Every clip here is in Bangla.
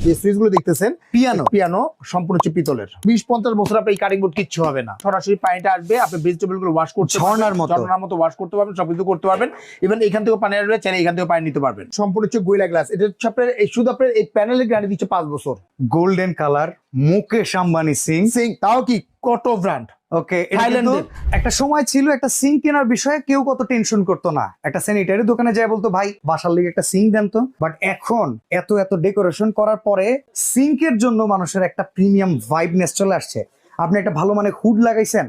যে সুইচ গুলো দেখতেছেন পিয়ানো পিয়ানো সম্পূর্ণ হচ্ছে পিতলের। 20-50 বছর আপনার এই কাটিং বোর্ড কিচ্ছু হবে না। সরাসরি পানিটা আসবে, আপনি ভেজিটেবল গুলো ওয়াশ করতে ঝর্ণার মতো ওয়াশ করতে পারবেন, সবকিছু করতে পারবেন। ইভেন এখান থেকে পানি আসবে, চাইলে এখান থেকে পানি নিতে পারবেন। সম্পূর্ণ হচ্ছে গোয়েলা গ্লাস। এটা হচ্ছে আপনার শুধু আপনার এই প্যানেলের গ্যারান্টি দিচ্ছে 5 বছর। Golden colour, Mukesh Ambani Singh. তাও কি কটো ব্র্যান্ড। ওকে, থাইল্যান্ডের। একটা সময় ছিল একটা সিং কেনার বিষয়ে কেউ কত টেনশন করতো না, একটা স্যানিটারি দোকানে যায় বলতো ভাই বাসার লিগে একটা সিং দেন তো। বাট এখন এত এত ডেকোরেশন করার পরে সিঙ্কের জন্য মানুষের একটা প্রিমিয়াম ভাইবনেস চলে আসছে। আপনি একটা ভালো মানে হুড লাগাইছেন,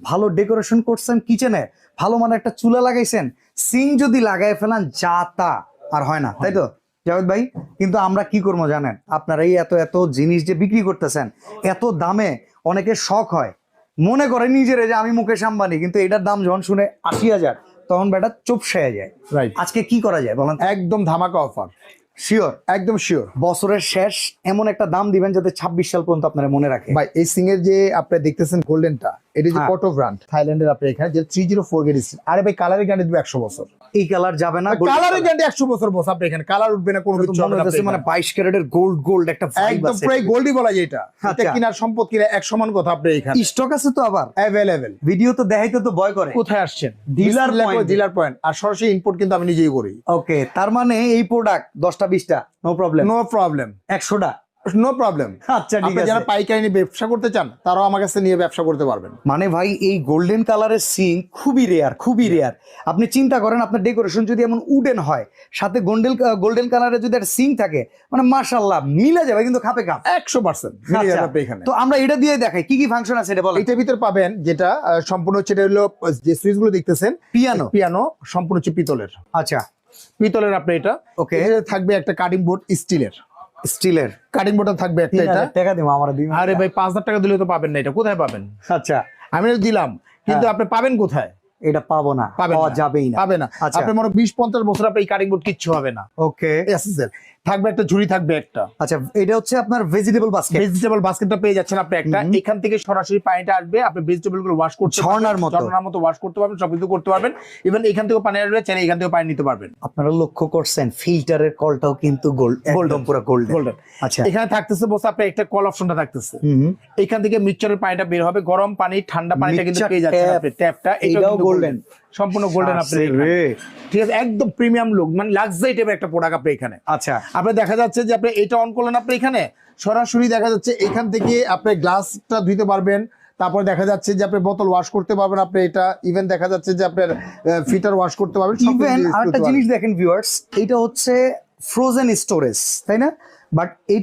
ভালো ডেকোরেশন করছেন কিচেনে, ভালো মানে একটা চুলা লাগাইছেন, সিং যদি লাগাই ফেলান যা তা আর হয় না, তাই তো জাভেদ ভাই? কিন্তু আমরা কি করবো জানেন, আপনারা এই এত এত জিনিস যে বিক্রি করতেছেন এত দামে, অনেকের শখ হয়, মনে করে নিজেরে যে আমি মুকেশ আম্বানি, কিন্তু এটার দাম যখন শুনে 80,000 তখন বেটা চুপসায়া যায়। রাইট। আজকে কি করা যায় বলেন? একদম ধামাকা অফার। শিওর, একদম শিওর। বছরের শেষ এমন একটা দাম দিবেন যাতে 26 সাল পর্যন্ত আপনারা মনে রাখে। ভাই এই সিং এর যে আপনি দেখতেছেন গোল্ডেনটা, এটা যে হ্যাঁ। কটো ব্র্যান্ড থাইল্যান্ডের, আপনি এখানে যে 304 গেট। আরে ভাই কালারের গ্যারান্টি দিবে 100 বছর। এই কালার যাবে না, কালারের গ্যারান্টি 100 বছর বস। আপনি এখানে কালার উঠবে না, কোনো কিছু হবে না। মানে 22 ক্যারেটের গোল্ড গোল্ড একটা ভাইব একদম আছে। প্রায় গোল্ডই বলা যায় এটা। এটা আচ্ছা। কিনার সম্পদ কিনা এক সমান কথা। আপনি এখানে স্টক আছে তো আবার अवेलेबल। ভিডিও তো দেখাইতে তো ভয় করে। কোথায় আসছেন? Dealer point। Dealer point. আর সরাসরি ইম্পোর্ট কিন্তু আমি নিজেই করি। ওকে, তার মানে এই প্রোডাক্ট 10টা 20টা নো প্রবলেম, নো প্রবলেম, 100টা নো প্রবলেম। আচ্ছা ঠিক আপনি আছে। যারা পাইকারি নিয়ে ব্যবসা করতে চান তারাও আমার কাছে নিয়ে ব্যবসা করতে পারবেন। মানে ভাই এই গোল্ডেন কালারের সিং খুবই রেয়ার, খুবই রেয়ার। আপনি চিন্তা করেন আপনার ডেকোরেশন যদি এমন উডেন হয়, সাথে গোল্ডেন কালারের যদি একটা সিং থাকে, মানে মাশাআল্লাহ মিলে যাবে কিন্তু খাপে খাপ। 100% মিলে যাবে আপনি এখানে। তো আমরা এটা দিয়ে দেখাই কি কি ফাংশন আছে এটা বলেন। এটার ভিতর পাবেন যেটা সম্পূর্ণ হচ্ছে, এটা হলো যে সুইচ গুলো দেখতেছেন পিয়ানো। পিয়ানো সম্পূর্ণ হচ্ছে পিতলের। আচ্ছা পিতলের আপনি এটা। ওকে। এটাতে থাকবে একটা কাটিং বোর্ড স্টিলের। স্টিলের কাটিং বোর্ডটা থাকবে একটা এটা। টাকা দিব আমার দিন। আরে ভাই 5,000 টাকা দিলে তো পাবেন না। এটা কোথায় পাবেন? আচ্ছা আমি এটা দিলাম, কিন্তু আপনি পাবেন কোথায়? এটা পাবো না, পাবেন পাওয়া না। যাবেই না, পাবে না। আচ্ছা আপনি মনে 20-50 বছর আপনি এই কাটিং বোর্ড কিচ্ছু হবে না। ওকে এসএসএল থাকবে, একটা ঝুড়ি থাকবে একটা। আচ্ছা এটা হচ্ছে আপনার ভেজিটেবল বাস্কেট। ভেজিটেবল বাস্কেটটা পেয়ে যাচ্ছেন আপনি একটা। এখান থেকে সরাসরি পানিটা আসবে, আপনি ভেজিটেবল গুলো ওয়াশ করতে ঝর্ণার মতো ওয়াশ করতে পারবেন, সবকিছু করতে পারবেন। ইভেন এখান থেকে পানি আসবে, চাইলে এখান থেকে পানি নিতে পারবেন। আপনারা লক্ষ্য করছেন ফিল্টারের কলটাও কিন্তু গোল্ড, একদম পুরো গোল্ডেন। গোল্ডেন। আচ্ছা এখানে থাকতেছে বস আপনি একটা কল অপশনটা থাকতেছে। এখান থেকে মিক্সচারের পানিটা বের হবে, গরম পানি ঠান্ডা পানিটা কিন্তু Mixture পেয়ে যাচ্ছেন tap, আপনি। ট্যাপটা এটাও golden। সম্পূর্ণ গোল্ডেন আপনি এখানে। ঠিক আছে, একদম প্রিমিয়াম লুক, মানে লাক্সারি টাইপের একটা প্রোডাক্ট আপনি এখানে। আচ্ছা আপনি দেখা যাচ্ছে যে আপনি এটা অন করলেন, আপনি এখানে সরাসরি দেখা যাচ্ছে এখান থেকে আপনি গ্লাসটা ধুইতে পারবেন। তারপর দেখা যাচ্ছে যে আপনি বোতল ওয়াশ করতে পারবেন আপনি এটা। ইভেন দেখা যাচ্ছে যে আপনার ফিটার ওয়াশ করতে পারবেন। ইভেন আরেকটা জিনিস দেখেন ভিউয়ার্স, এটা হচ্ছে ফ্রোজেন স্টোরেজ, তাই না? বাট এটা